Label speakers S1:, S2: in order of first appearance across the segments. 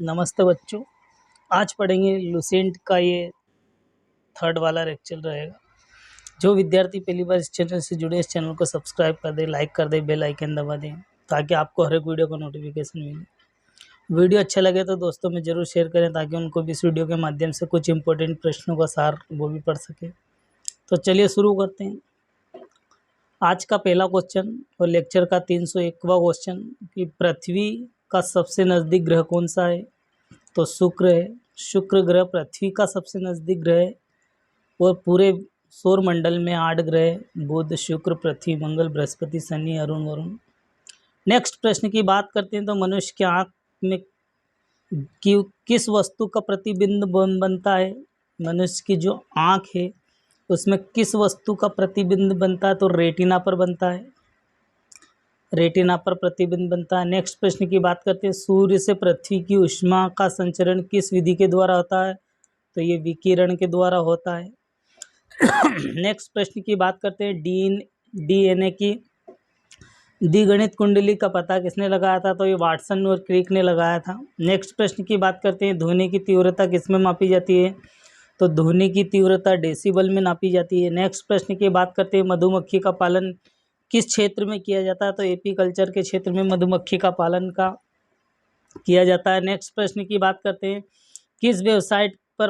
S1: नमस्ते बच्चों। आज पढ़ेंगे लुसेंट का ये थर्ड वाला लेक्चर रहेगा। जो विद्यार्थी पहली बार इस चैनल से जुड़े, इस चैनल को सब्सक्राइब कर दे, लाइक कर दे, बेल आइकन दबा दें ताकि आपको हर एक वीडियो का नोटिफिकेशन मिले। वीडियो अच्छा लगे तो दोस्तों में ज़रूर शेयर करें ताकि उनको भी इस वीडियो के माध्यम से कुछ इंपॉर्टेंट प्रश्नों का सार वो भी पढ़ सके। तो चलिए शुरू करते हैं। आज का पहला क्वेश्चन और लेक्चर का 301वां क्वेश्चन कि पृथ्वी का सबसे नज़दीक ग्रह कौन सा है? तो शुक्र है। शुक्र ग्रह पृथ्वी का सबसे नज़दीक ग्रह है और पूरे सौर मंडल में 8 ग्रह बुध, शुक्र, पृथ्वी, मंगल, बृहस्पति, शनि, अरुण, वरुण। नेक्स्ट प्रश्न की बात करते हैं तो मनुष्य की आँख में किस वस्तु का प्रतिबिंब बनता है? मनुष्य की जो आँख है उसमें किस वस्तु का प्रतिबिंब बनता है? तो रेटिना पर बनता है। रेटिना पर प्रतिबिंब बनता है। नेक्स्ट प्रश्न की बात करते हैं, सूर्य से पृथ्वी की ऊष्मा का संचरण किस विधि के द्वारा होता है? तो ये विकिरण के द्वारा होता है। नेक्स्ट प्रश्न की बात करते हैं, डीएनए की द्विगुणित कुंडली का पता किसने लगाया था? तो ये वाटसन और क्रिक ने लगाया था। नेक्स्ट प्रश्न की बात करते हैं, ध्वनि की तीव्रता किसमें मापी जाती है? तो ध्वनि की तीव्रता डेसिबल में नापी जाती है। नेक्स्ट प्रश्न की बात करते हैं, मधुमक्खी का पालन किस क्षेत्र में किया जाता है? तो एपीकल्चर के क्षेत्र में मधुमक्खी का पालन का किया जाता है। नेक्स्ट प्रश्न की बात करते हैं, किस वेबसाइट पर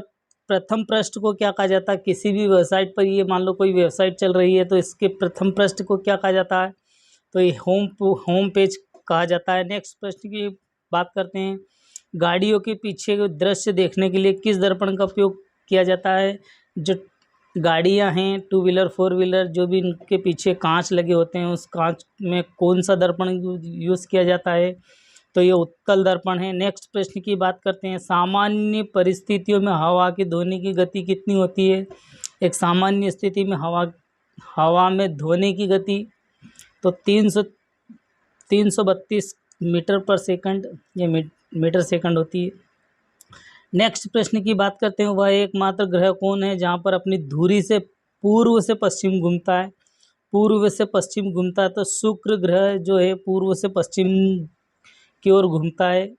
S1: प्रथम पृष्ठ को क्या कहा जाता है? किसी भी वेबसाइट पर, ये मान लो कोई वेबसाइट चल रही है तो इसके प्रथम पृष्ठ को क्या कहा जाता है? तो ये होम पेज कहा जाता है। नेक्स्ट प्रश्न की बात करते हैं, गाड़ियों के पीछे दृश्य देखने के लिए किस दर्पण का उपयोग किया जाता है? जो गाड़ियां हैं, टू व्हीलर, फोर व्हीलर, जो भी इनके पीछे कांच लगे होते हैं उस कांच में कौन सा दर्पण यूज़ किया जाता है? तो ये उत्तल दर्पण है। नेक्स्ट प्रश्न की बात करते हैं, सामान्य परिस्थितियों में हवा की ध्वनि की गति कितनी होती है? एक सामान्य स्थिति में हवा में ध्वनि की गति तो 332 मीटर पर सेकंड, ये मीटर सेकंड होती है। नेक्स्ट प्रश्न की बात करते हैं, वह एकमात्र ग्रह कौन है जहाँ पर अपनी धुरी से पूर्व से पश्चिम घूमता है? पूर्व से पश्चिम घूमता है तो शुक्र ग्रह जो है पूर्व से पश्चिम की ओर घूमता है।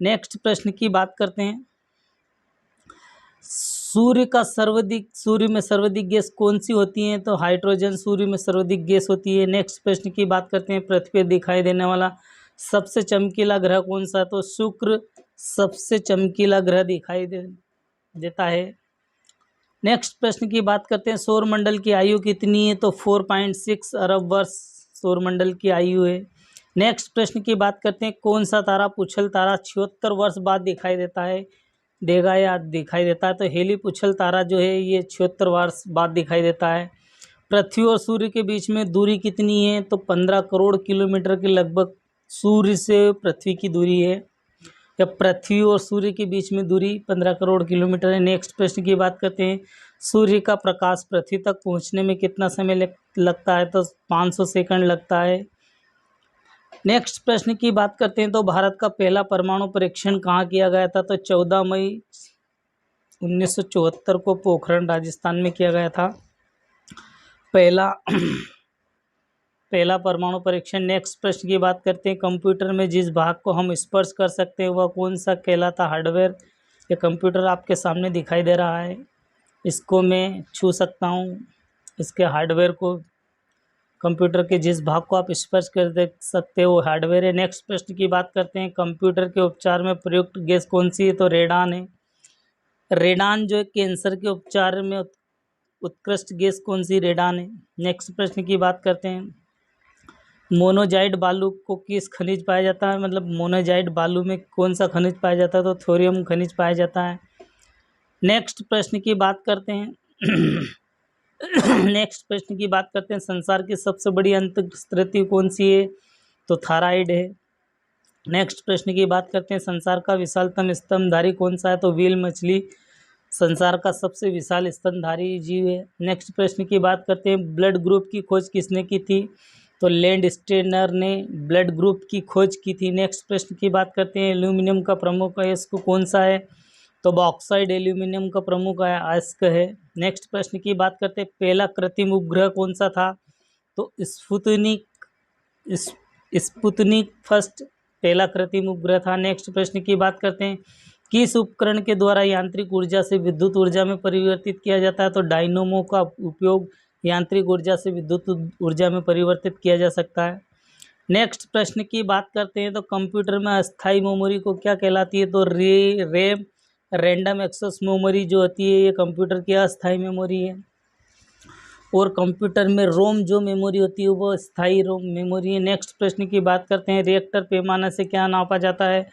S1: नेक्स्ट प्रश्न की बात करते हैं, सूर्य में सर्वाधिक गैस कौन सी होती है? तो हाइड्रोजन सूर्य में सर्वाधिक गैस होती है। नेक्स्ट प्रश्न की बात करते हैं, पृथ्वी पर दिखाई देने वाला सबसे चमकीला ग्रह कौन सा? तो शुक्र सबसे चमकीला ग्रह दिखाई देता है। नेक्स्ट प्रश्न की बात करते हैं, सौर मंडल की आयु कितनी है? तो 4.6 अरब वर्ष सौर मंडल की आयु है। नेक्स्ट प्रश्न की बात करते हैं, कौन सा तारा पुच्छल तारा 76 वर्ष बाद दिखाई देता है? दिखाई देता है तो हेली पुच्छल तारा जो है ये 76 वर्ष बाद दिखाई देता है। पृथ्वी और सूर्य के बीच में दूरी कितनी है? तो 15 करोड़ किलोमीटर के लगभग सूर्य से पृथ्वी की दूरी है, या पृथ्वी और सूर्य के बीच में दूरी 15 करोड़ किलोमीटर है। नेक्स्ट प्रश्न की बात करते हैं, सूर्य का प्रकाश पृथ्वी तक पहुंचने में कितना समय लगता है? तो 500 सेकंड लगता है। नेक्स्ट प्रश्न की बात करते हैं, तो भारत का पहला परमाणु परीक्षण कहाँ किया गया था? तो 14 मई 1974 को पोखरण राजस्थान में किया गया था पहला परमाणु परीक्षण। नेक्स्ट प्रश्न की बात करते हैं, कंप्यूटर में जिस भाग को हम स्पर्श कर सकते हैं वह कौन सा कहलाता हार्डवेयर? ये कंप्यूटर आपके सामने दिखाई दे रहा है, इसको मैं छू सकता हूँ, इसके हार्डवेयर को, कंप्यूटर के जिस भाग को आप स्पर्श कर देख सकते हो वो हार्डवेयर है। नेक्स्ट प्रश्न की बात करते हैं, कंप्यूटर के उपचार में प्रयुक्त गैस कौन सी है? तो रेडान है। रेडान जो है कैंसर के उपचार में उत्कृष्ट गैस कौन सी? रेडान है। नेक्स्ट प्रश्न की बात करते हैं, मोनोजाइट बालू को किस खनिज पाया जाता है? मतलब मोनोजाइट बालू में कौन सा खनिज पाया जाता है? तो थोरियम खनिज पाया जाता है। नेक्स्ट प्रश्न की बात करते हैं नेक्स्ट प्रश्न की बात करते हैं, संसार की सबसे बड़ी अंतर्स्थिति कौन सी है? तो थायराइड है। नेक्स्ट प्रश्न की बात करते हैं, संसार का विशालतम स्तनधारी कौन सा है? तो व्हेल मछली संसार का सबसे विशाल स्तनधारी जीव है। नेक्स्ट प्रश्न की बात करते हैं, ब्लड ग्रुप की खोज किसने की थी? तो लैंड स्टेनर ने ब्लड ग्रुप की खोज की थी। नेक्स्ट प्रश्न की बात करते हैं, एल्यूमिनियम का प्रमुख अयस्क कौन सा है? तो बॉक्साइड एल्यूमिनियम का प्रमुख अयस्क है। नेक्स्ट प्रश्न की बात करते हैं, पहला कृत्रिम उपग्रह कौन सा था? तो स्पुतनिक फर्स्ट पहला कृत्रिम उपग्रह था। नेक्स्ट प्रश्न की बात करते हैं, किस उपकरण के द्वारा यांत्रिक ऊर्जा से विद्युत ऊर्जा में परिवर्तित किया जाता है? तो डायनोमो का उपयोग यांत्रिक ऊर्जा से विद्युत ऊर्जा में परिवर्तित किया जा सकता है। नेक्स्ट प्रश्न की बात करते हैं, तो कंप्यूटर में अस्थायी मेमोरी को क्या कहलाती है? तो रैम रैंडम एक्सेस मेमोरी जो होती है ये कंप्यूटर की अस्थायी मेमोरी है। और कंप्यूटर में रोम जो मेमोरी होती है वो स्थायी रोम मेमोरी है। नेक्स्ट प्रश्न की बात करते हैं, रिएक्टर पैमाने से क्या नापा जाता है?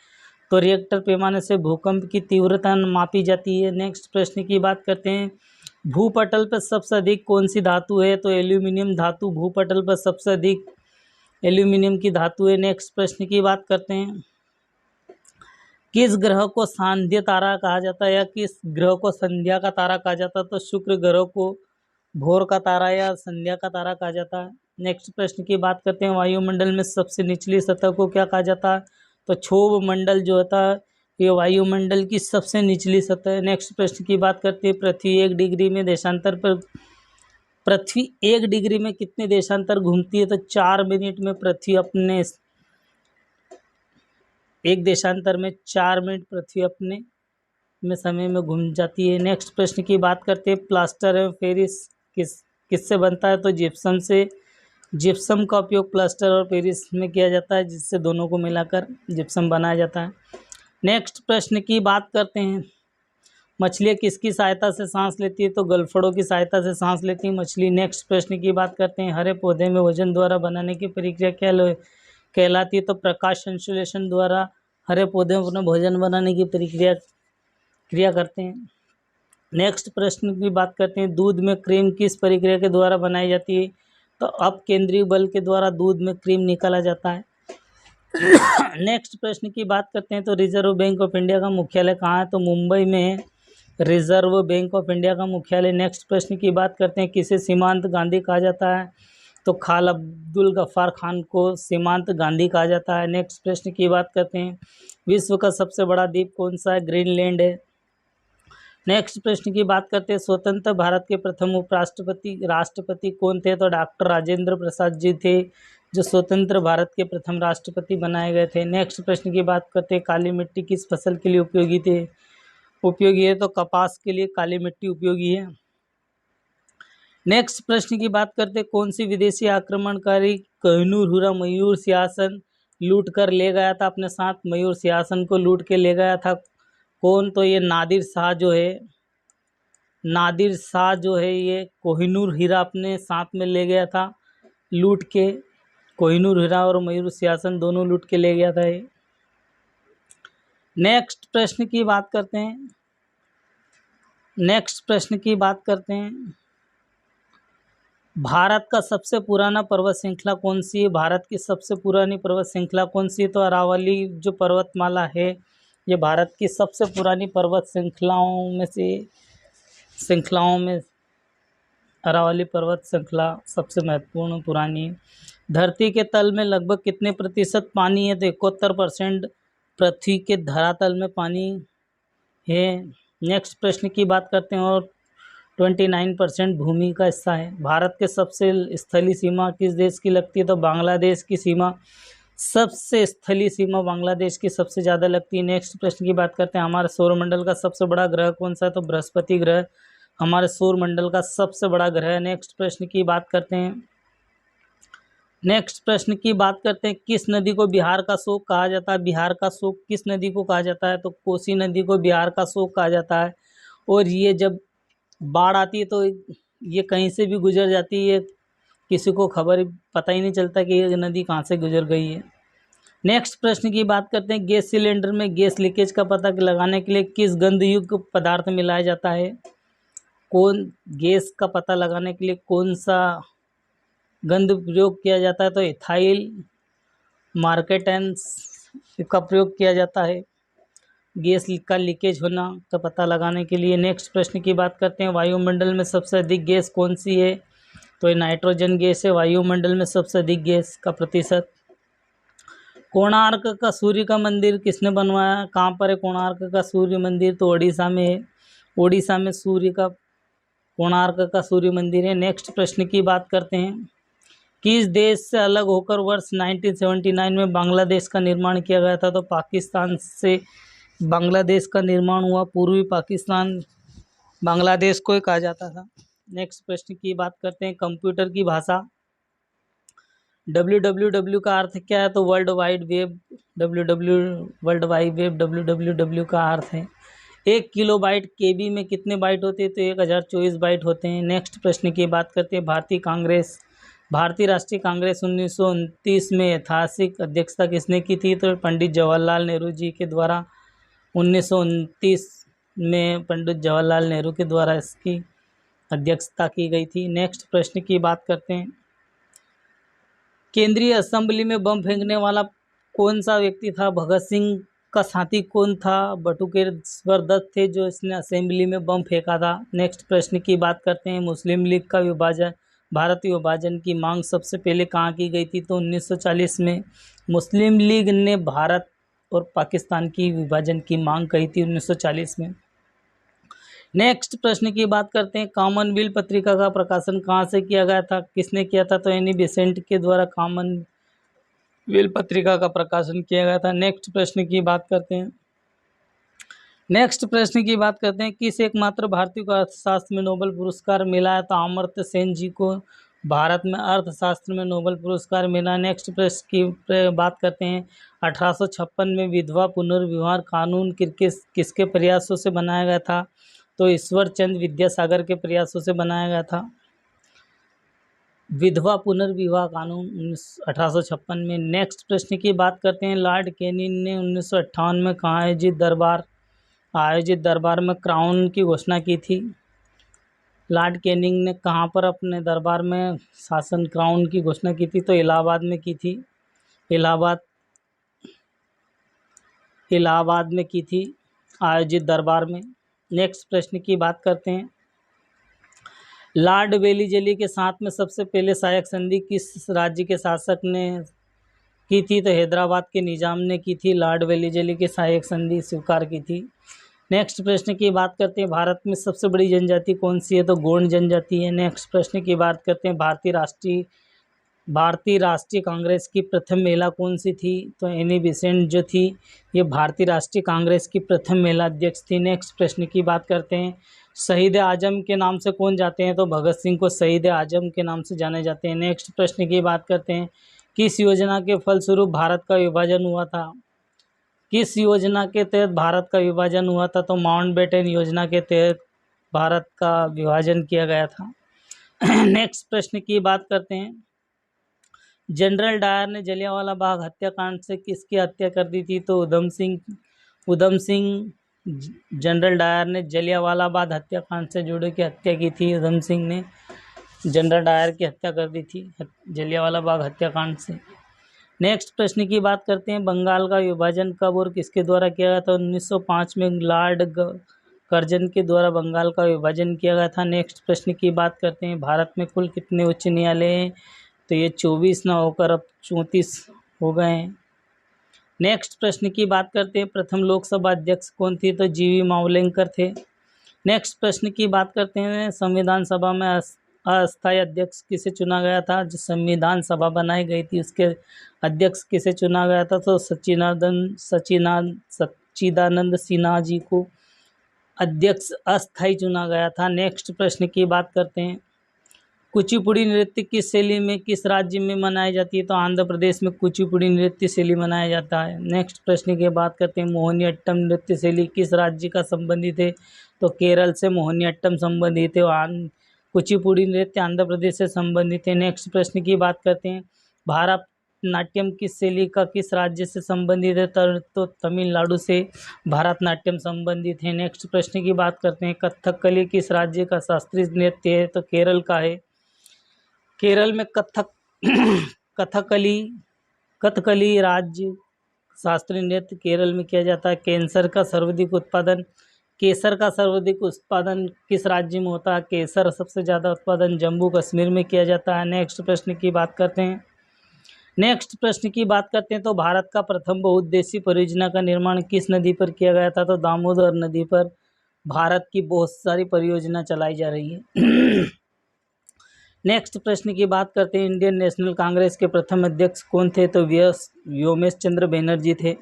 S1: तो रिएक्टर पैमाने से भूकंप की तीव्रता मापी जाती है। नेक्स्ट प्रश्न की बात करते हैं, भूपटल पर सबसे अधिक कौन सी धातु है? तो एल्यूमिनियम धातु भूपटल पर सबसे अधिक एल्यूमिनियम की धातु है। नेक्स्ट प्रश्न की बात करते हैं, किस ग्रह को सांध्य तारा कहा जाता है या किस ग्रह को संध्या का तारा कहा जाता है? तो शुक्र ग्रह को भोर का तारा या संध्या का तारा कहा जाता है। नेक्स्ट प्रश्न की बात करते हैं, वायुमंडल में सबसे निचली सतह को क्या कहा जाता है? तो क्षोभ मंडल जो होता है ये वायुमंडल की सबसे निचली सतह है। नेक्स्ट प्रश्न की बात करते हैं, पृथ्वी 1 डिग्री में देशांतर पर पृथ्वी 1 डिग्री में कितने देशांतर घूमती है? तो 4 मिनट में पृथ्वी अपने एक देशांतर में 4 मिनट पृथ्वी अपने में समय में घूम जाती है। नेक्स्ट प्रश्न की बात करते हैं, प्लास्टर एवं पेरिस किससे बनता है? तो जिप्सम से। जिप्सम का उपयोग प्लास्टर और पेरिस में किया जाता है जिससे दोनों को मिलाकर जिप्सम बनाया जाता है। नेक्स्ट प्रश्न की बात करते हैं, मछलियाँ किसकी सहायता से सांस लेती है? तो गलफड़ों की सहायता से सांस लेती है मछली। नेक्स्ट प्रश्न की बात करते हैं, हरे पौधे में वजन द्वारा बनाने की प्रक्रिया क्या कहलाती है? तो प्रकाश संश्लेषण द्वारा हरे पौधे में अपना भोजन बनाने की क्रिया करते हैं। नेक्स्ट प्रश्न की बात करते हैं, दूध में क्रीम किस प्रक्रिया के द्वारा बनाई जाती है? तो अपकेंद्रीय बल के द्वारा दूध में क्रीम निकाला जाता है। नेक्स्ट प्रश्न की बात करते हैं, तो रिजर्व बैंक ऑफ इंडिया का मुख्यालय कहाँ है? तो मुंबई में है रिजर्व बैंक ऑफ इंडिया का मुख्यालय। नेक्स्ट प्रश्न की बात करते हैं, किसे सीमांत गांधी कहा जाता है? तो खान अब्दुल गफ्फार खान को सीमांत गांधी कहा जाता है। नेक्स्ट प्रश्न की बात करते हैं, विश्व का सबसे बड़ा द्वीप कौन सा है? ग्रीनलैंड है। नेक्स्ट प्रश्न की बात करते हैं, स्वतंत्र भारत के प्रथम राष्ट्रपति कौन थे? तो डॉक्टर राजेंद्र प्रसाद जी थे जो स्वतंत्र भारत के प्रथम राष्ट्रपति बनाए गए थे। नेक्स्ट प्रश्न की बात करते हैं, काली मिट्टी किस फसल के लिए उपयोगी है? तो कपास के लिए काली मिट्टी उपयोगी है। नेक्स्ट प्रश्न की बात करते हैं, कौन सी विदेशी आक्रमणकारी कोहिनूर हीरा मयूर सिंहासन लूट कर ले गया था अपने साथ? मयूर सिंहासन को लूट के ले गया था कौन? तो ये नादिर शाह जो है ये कोहिनूर हीरा अपने साथ में ले गया था लूट के। कोहिनूर हीरा और मयूर सिंहासन दोनों लूट के ले गया था ये। नेक्स्ट प्रश्न की बात करते हैं, भारत का सबसे पुराना पर्वत श्रृंखला कौन सी है? भारत की सबसे पुरानी पर्वत श्रृंखला कौन सी है? तो अरावली जो पर्वतमाला है ये भारत की सबसे पुरानी पर्वत श्रृंखलाओं में अरावली पर्वत श्रृंखला सबसे महत्वपूर्ण पुरानी है। धरती के तल में लगभग कितने प्रतिशत पानी है? तो 71% पृथ्वी के धरातल में पानी है। नेक्स्ट प्रश्न की बात करते हैं, और 29% भूमि का हिस्सा है। भारत के सबसे स्थलीय सीमा किस देश की लगती है? तो बांग्लादेश की सीमा सबसे स्थलीय सीमा बांग्लादेश की सबसे ज़्यादा लगती है। नेक्स्ट प्रश्न की बात करते हैं, हमारे सौरमंडल का सबसे बड़ा ग्रह कौन सा है? तो बृहस्पति ग्रह हमारे सौरमंडल का सबसे बड़ा ग्रह है। नेक्स्ट प्रश्न की बात करते हैं, किस नदी को बिहार का शोक कहा जाता है? बिहार का शोक किस नदी को कहा जाता है? तो कोसी नदी को बिहार का शोक कहा जाता है। और ये जब बाढ़ आती है तो ये कहीं से भी गुजर जाती है, किसी को पता ही नहीं चलता कि ये नदी कहाँ से गुजर गई है। नेक्स्ट प्रश्न की बात करते हैं, गैस सिलेंडर में गैस लीकेज का पता लगाने के लिए किस गंधयुक्त पदार्थ मिलाया जाता है? गैस का पता लगाने के लिए कौन सा गंध प्रयोग किया जाता है? तो इथाइल मार्केटेंस का प्रयोग किया जाता है गैस का लीकेज होना का पता लगाने के लिए। नेक्स्ट प्रश्न की बात करते हैं, वायुमंडल में सबसे अधिक गैस कौन सी है? तो ये नाइट्रोजन गैस है वायुमंडल में सबसे अधिक गैस का प्रतिशत। कोणार्क का सूर्य का मंदिर किसने बनवाया? कहाँ पर है कोणार्क का सूर्य मंदिर? तो ओडिशा में है। ओडिशा में कोणार्क का सूर्य मंदिर है। नेक्स्ट प्रश्न की बात करते हैं, किस देश से अलग होकर वर्ष 1979 में बांग्लादेश का निर्माण किया गया था? तो पाकिस्तान से बांग्लादेश का निर्माण हुआ। पूर्वी पाकिस्तान बांग्लादेश को ही कहा जाता था। नेक्स्ट प्रश्न की बात करते हैं, कंप्यूटर की भाषा। www का अर्थ क्या है? तो world wide web. World wide web www का अर्थ है। 1 किलोबाइट केबी में कितने बाइट होते हैं? तो 1024 बाइट होते हैं। नेक्स्ट प्रश्न की बात करते हैं, भारतीय राष्ट्रीय कांग्रेस 1929 में ऐतिहासिक अध्यक्षता किसने की थी? तो पंडित जवाहरलाल नेहरू जी के द्वारा 1929 में पंडित जवाहरलाल नेहरू के द्वारा इसकी अध्यक्षता की गई थी। नेक्स्ट प्रश्न की बात करते हैं, केंद्रीय असेंबली में बम फेंकने वाला कौन सा व्यक्ति था? भगत सिंह का साथी कौन था? बटुकेश्वर दत्त थे जो इसने असेंबली में बम फेंका था। नेक्स्ट प्रश्न की बात करते हैं, मुस्लिम लीग का विभाजन, भारत विभाजन की मांग सबसे पहले कहाँ की गई थी? तो 1940 में मुस्लिम लीग ने भारत और पाकिस्तान की विभाजन की मांग कही थी 1940 में। नेक्स्ट प्रश्न की बात करते हैं, कॉमनवेल्थ पत्रिका का प्रकाशन कहाँ से किया गया था? किसने किया था? तो एनी बेसेंट के द्वारा कॉमनवेल्थ पत्रिका का प्रकाशन किया गया था। नेक्स्ट प्रश्न की बात करते हैं, किस एकमात्र भारतीय को अर्थशास्त्र में नोबेल पुरस्कार मिला है? तो अमर्त्य सेन जी को भारत में अर्थशास्त्र में नोबेल पुरस्कार मिला। नेक्स्ट प्रश्न की बात करते हैं, 1856 में विधवा पुनर्विवाह कानून किसके प्रयासों से बनाया गया था? तो ईश्वर चंद्र विद्यासागर के प्रयासों से बनाया गया था विधवा पुनर्विवाह कानून 1856 में। नेक्स्ट प्रश्न की बात करते हैं, लॉर्ड कैनिंग ने 1958 में कहाँ आयोजित दरबार में क्राउन की घोषणा की थी? लॉर्ड कैनिंग ने कहाँ पर अपने दरबार में शासन क्राउन की घोषणा की थी? तो इलाहाबाद में की थी। इलाहाबाद में की थी आयोजित दरबार में। नेक्स्ट प्रश्न की बात करते हैं, लॉर्ड वेलिजली के साथ में सबसे पहले सहायक संधि किस राज्य के शासक ने की थी? तो हैदराबाद के निजाम ने की थी। लॉर्ड वेलिजली के सहायक संधि स्वीकार की थी। नेक्स्ट प्रश्न की बात करते हैं, भारत में सबसे बड़ी जनजाति कौन सी है? तो गोंड जनजाति है। नेक्स्ट प्रश्न की बात करते हैं, भारतीय राष्ट्रीय कांग्रेस की प्रथम महिला कौन सी थी? तो एनी बेसेंट जो थी ये भारतीय राष्ट्रीय कांग्रेस की प्रथम महिला अध्यक्ष थी। नेक्स्ट प्रश्न की बात करते हैं, शहीद आजम के नाम से कौन जाते हैं? तो भगत सिंह को शहीद आजम के नाम से जाने जाते हैं। नेक्स्ट प्रश्न की बात करते हैं, किस योजना के फलस्वरूप भारत का विभाजन हुआ था? किस योजना के तहत भारत का विभाजन हुआ था? तो माउंटबेटन योजना के तहत भारत का विभाजन किया गया था। नेक्स्ट प्रश्न की बात करते हैं, जनरल डायर ने जलियांवाला बाग हत्याकांड से किसकी हत्या कर दी थी? तो उधम सिंह जनरल डायर ने जलियांवाला बाग हत्याकांड से जुड़े की हत्या की थी। उधम सिंह ने जनरल डायर की हत्या कर दी थी जलियांवाला बाग हत्याकांड से। नेक्स्ट प्रश्न की बात करते हैं, बंगाल का विभाजन कब और किसके द्वारा किया गया था? 1905 में लॉर्ड कर्जन के द्वारा बंगाल का विभाजन किया गया था। नेक्स्ट प्रश्न की बात करते हैं, भारत में कुल कितने उच्च न्यायालय हैं? तो ये 24 ना होकर अब 34 हो गए हैं। नेक्स्ट प्रश्न की बात करते हैं, प्रथम लोकसभा अध्यक्ष कौन थी? तो जीवी मावलेंकर थे। नेक्स्ट प्रश्न की बात करते हैं, संविधान सभा में अस्थायी अध्यक्ष किसे चुना गया था? जो संविधान सभा बनाई गई थी उसके अध्यक्ष किसे चुना गया था? तो सच्चिदानंद सिन्हा जी को अध्यक्ष अस्थायी चुना गया था। नेक्स्ट प्रश्न की बात करते हैं, कुचिपुड़ी नृत्य किस शैली में किस राज्य में मनाई जाती है? तो आंध्र प्रदेश में कुचिपुड़ी नृत्य शैली मनाया जाता है। नेक्स्ट प्रश्न की बात करते हैं, मोहिनीअट्टम नृत्य शैली किस राज्य का संबंधित है? तो केरल से मोहिनीअट्टम संबंधित है। कुचिपुड़ी नृत्य आंध्र प्रदेश से संबंधित है। नेक्स्ट प्रश्न की बात करते हैं, भारत नाट्यम किस शैली का किस राज्य से संबंधित है? तो तमिलनाडु से भारतनाट्यम संबंधित है। नेक्स्ट प्रश्न की बात करते हैं, कथकली किस राज्य का शास्त्रीय नृत्य है? तो केरल का है। केरल में कथकली राज्य शास्त्रीय नृत्य केरल में किया जाता है। केसर का सर्वाधिक उत्पादन किस राज्य में होता है? केसर सबसे ज़्यादा उत्पादन जम्मू कश्मीर में किया जाता है। नेक्स्ट प्रश्न की बात करते हैं, तो भारत का प्रथम बहुउद्देशीय परियोजना का निर्माण किस नदी पर किया गया था? तो दामोदर नदी पर भारत की बहुत सारी परियोजना चलाई जा रही है। नेक्स्ट प्रश्न की बात करते हैं, इंडियन नेशनल कांग्रेस के प्रथम अध्यक्ष कौन थे? तो व्योमेश चंद्र बनर्जी थे।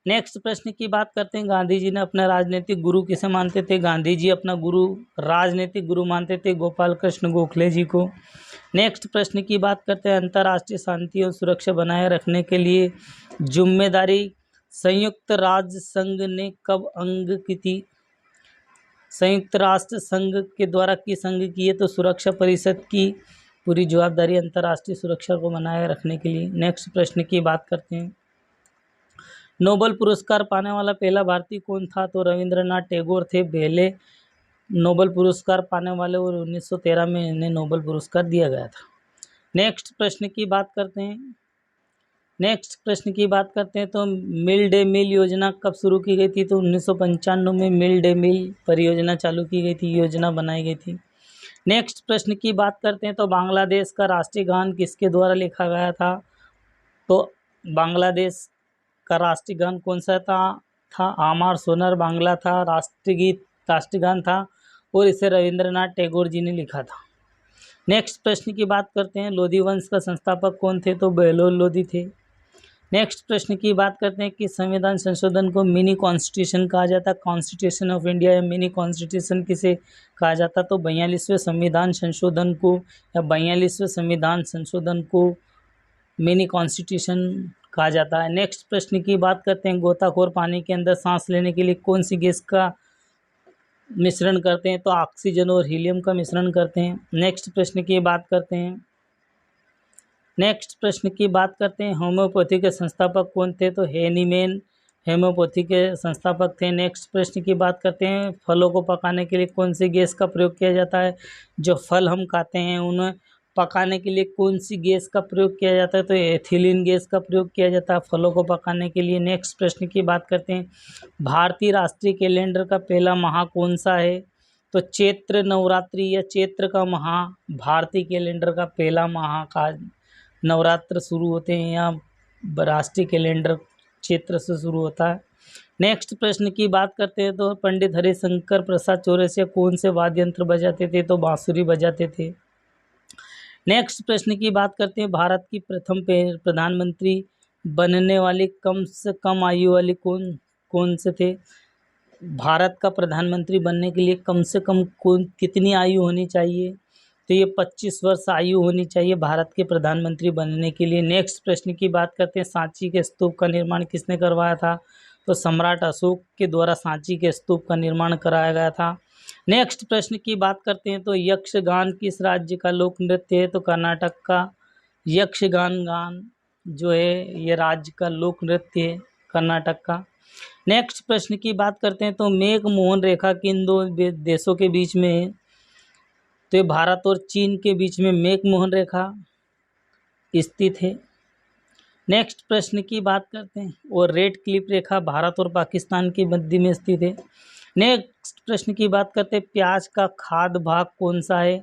S1: नेक्स्ट प्रश्न की बात करते हैं, गांधी जी ने अपना राजनीतिक गुरु किसे मानते थे? गांधी जी अपना राजनीतिक गुरु मानते थे गोपाल कृष्ण गोखले जी को। नेक्स्ट प्रश्न की बात करते हैं, अंतर्राष्ट्रीय शांति और सुरक्षा बनाए रखने के लिए जिम्मेदारी संयुक्त राष्ट्र संघ ने कब अंग की थी? संयुक्त राष्ट्र संघ के द्वारा किस अंग की है? तो सुरक्षा परिषद की पूरी जवाबदारी अंतर्राष्ट्रीय सुरक्षा को बनाए रखने के लिए। नेक्स्ट प्रश्न की बात करते हैं, नोबेल पुरस्कार पाने वाला पहला भारतीय कौन था? तो रविंद्रनाथ टैगोर थे पहले नोबेल पुरस्कार पाने वाले, और 1913 में इन्हें नोबेल पुरस्कार दिया गया था। नेक्स्ट प्रश्न की बात करते हैं, तो मिड डे मील योजना कब शुरू की गई थी? तो 1995 में मिड डे मील परियोजना चालू की गई थी, योजना बनाई गई थी। नेक्स्ट प्रश्न की बात करते हैं, तो बांग्लादेश का राष्ट्रीय गान किसके द्वारा लिखा गया था? तो बांग्लादेश का राष्ट्रीय गान कौन सा था? आमार सोनार बांग्ला था, राष्ट्रीय गान था, और इसे रविंद्रनाथ टैगोर जी ने लिखा था। नेक्स्ट प्रश्न की बात करते हैं, लोधी वंश का संस्थापक कौन थे? तो बहलोल लोधी थे। नेक्स्ट प्रश्न की बात करते हैं कि संविधान संशोधन को मिनी कॉन्स्टिट्यूशन कहा जाता है, कॉन्स्टिट्यूशन ऑफ इंडिया या मिनी कॉन्स्टिट्यूशन किसे कहा जाता? तो 42वें संविधान संशोधन को या 42वें संविधान संशोधन को मिनी कॉन्स्टिट्यूशन कहा जाता है। नेक्स्ट प्रश्न की बात करते हैं, गोताखोर पानी के अंदर सांस लेने के लिए कौन सी गैस का मिश्रण करते हैं? तो ऑक्सीजन और हीलियम का मिश्रण करते हैं। नेक्स्ट प्रश्न की बात करते हैं, होम्योपैथी के संस्थापक कौन थे? तो हेनीमैन होम्योपैथी के संस्थापक थे। नेक्स्ट प्रश्न की बात करते हैं, फलों को पकाने के लिए कौन सी गैस का प्रयोग किया जाता है? जो फल हम खाते हैं उन्हें पकाने के लिए कौन सी गैस का प्रयोग किया जाता है? तो एथिलीन गैस का प्रयोग किया जाता है फलों को पकाने के लिए। नेक्स्ट प्रश्न की बात करते हैं, भारतीय राष्ट्रीय कैलेंडर का पहला माह कौन सा है? तो चैत्र नवरात्रि या चैत्र का माह भारतीय कैलेंडर का पहला माह का नवरात्र शुरू होते हैं या राष्ट्रीय कैलेंडर चैत्र से शुरू होता है। नेक्स्ट प्रश्न की बात करते हैं, तो पंडित हरिशंकर प्रसाद चौरसिया कौन से वाद्य यंत्र बजाते थे? तो बांसुरी बजाते थे। नेक्स्ट प्रश्न की बात करते हैं, भारत की प्रथम प्रधानमंत्री बनने वाली कम से कम आयु वाली कौन से थे? भारत का प्रधानमंत्री बनने के लिए कम से कम कितनी आयु होनी चाहिए? तो ये 25 वर्ष आयु होनी चाहिए भारत के प्रधानमंत्री बनने के लिए। नेक्स्ट प्रश्न की बात करते हैं, सांची के स्तूप का निर्माण किसने करवाया था? तो सम्राट अशोक के द्वारा सांची के स्तूप का निर्माण कराया गया था। नेक्स्ट प्रश्न की बात करते हैं, तो यक्षगान किस राज्य का लोक नृत्य है? तो कर्नाटक का यक्षगान जो है ये राज्य का लोक नृत्य है कर्नाटक का। नेक्स्ट प्रश्न की बात करते हैं, तो मेघ मोहन रेखा किन दो देशों के बीच में है? तो ये भारत और चीन के बीच में मेघ मोहन रेखा स्थित है। नेक्स्ट प्रश्न की बात करते हैं, और रेड क्लिफ रेखा भारत और पाकिस्तान के मध्य में स्थित है। नेक्स्ट प्रश्न की बात करते हैं, प्याज का खाद्य भाग कौन सा है?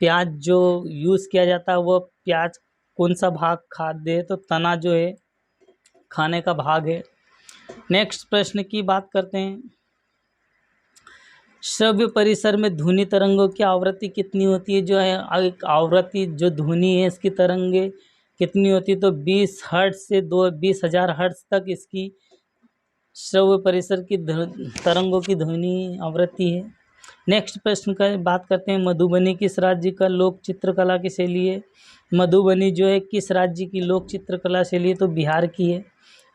S1: प्याज जो यूज़ किया जाता है वो प्याज कौन सा भाग खाद्य है? तो तना जो है खाने का भाग है। नेक्स्ट प्रश्न की बात करते हैं, श्रव्य परिसर में ध्वनि तरंगों की आवृत्ति कितनी होती है? जो है एक आवृत्ति जो ध्वनि है इसकी तरंगे कितनी होती है? तो 20 हर्ट्ज से 20,000 हर्ट्ज तक इसकी श्रव्य परिसर की तरंगों की ध्वनि आवृत्ति है। नेक्स्ट प्रश्न का बात करते हैं, मधुबनी किस राज्य का लोक चित्रकला की शैली है? मधुबनी जो है किस राज्य की लोक चित्रकला शैली है? तो बिहार की है।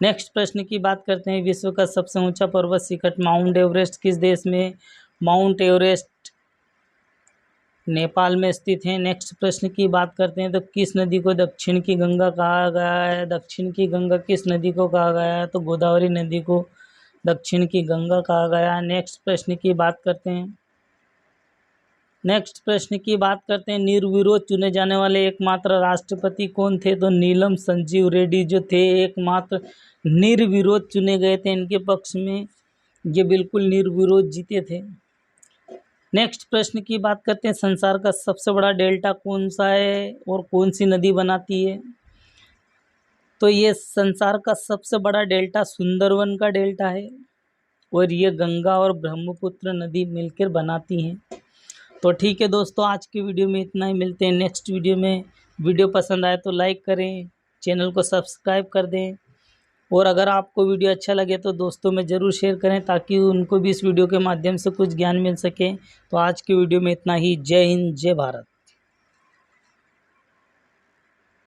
S1: नेक्स्ट प्रश्न की बात करते हैं, विश्व का सबसे ऊंचा पर्वत शिखर माउंट एवरेस्ट किस देश में? माउंट एवरेस्ट नेपाल में स्थित है। नेक्स्ट प्रश्न की बात करते हैं, तो किस नदी को दक्षिण की गंगा कहा गया है? दक्षिण की गंगा किस नदी को कहा गया है? तो गोदावरी नदी को दक्षिण की गंगा कहा गया है। नेक्स्ट प्रश्न की बात करते हैं, निर्विरोध चुने जाने वाले एकमात्र राष्ट्रपति कौन थे? तो नीलम संजीव रेड्डी जो थे एकमात्र निर्विरोध चुने गए थे, इनके पक्ष में ये बिल्कुल निर्विरोध जीते थे। नेक्स्ट प्रश्न की बात करते हैं, संसार का सबसे बड़ा डेल्टा कौन सा है और कौन सी नदी बनाती है? तो ये संसार का सबसे बड़ा डेल्टा सुंदरवन का डेल्टा है और ये गंगा और ब्रह्मपुत्र नदी मिलकर बनाती हैं। तो ठीक है दोस्तों, आज की वीडियो में इतना ही। मिलते हैं नेक्स्ट वीडियो में। वीडियो पसंद आए तो लाइक करें, चैनल को सब्सक्राइब कर दें, और अगर आपको वीडियो अच्छा लगे तो दोस्तों में ज़रूर शेयर करें ताकि उनको भी इस वीडियो के माध्यम से कुछ ज्ञान मिल सके। तो आज की वीडियो में इतना ही। जय हिंद, जय भारत।